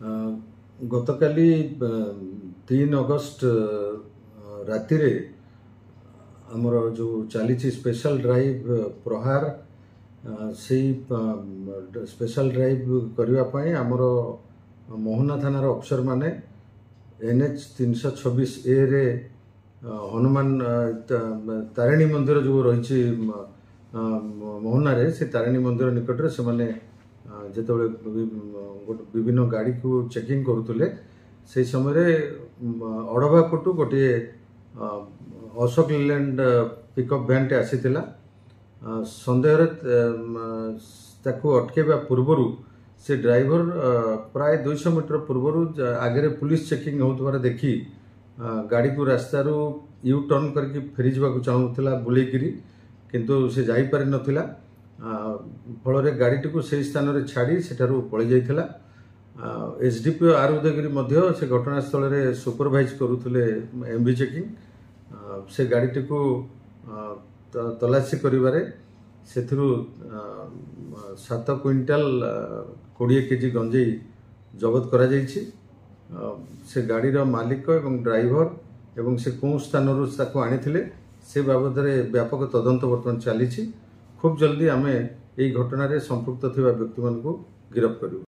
गतकाली 3 अगस्त रातिरे आमर जो चली स्पेशल ड्राइव प्रहार से स्पेशल ड्राइव करने आमर मोहना थानार अफसर माने NH 326A रे हनुमान तारिणी मंदिर जो रही मोहना रे से तारिणी मंदिर निकट से माने जिते विभिन्न गाड़ी को चेकिंग करुले से समय अड़भा पटू गोटे अशोक लेलैंड पिकअप भैन टे आसी सन्देह अटकेबा पूर्वर से ड्राइवर प्राय 200 मीटर पूर्वर आगे पुलिस चेकिंग होतबार देखी गाड़ी को रास्तारू यू टर्न करके फेरी जावाक चाहूला बुलेकिरी किंतु से जाई पारि नथिला फल गाड़ी को से स्थान रे छाड़ी सेठारु पळै जाइथिला। SDPO आर उदयगिरी मध्य से घटनास्थल रे सुपरवाइज करुथिले MV चेकिंग से गाड़ी को तलाशी करिबारे सेथिरु 7 क्विंटाल 20 केजी गंजेई जबत करा जाइछि। से गाड़ी रो मालिक एवं ड्राइवर एवं से कौ स्थान आनी से बाबद व्यापक तदंत बर्तमान चली। खूब जल्दी आमे यही घटना रे संपृक्त थिबा व्यक्ति मान को गिरफ्त करू।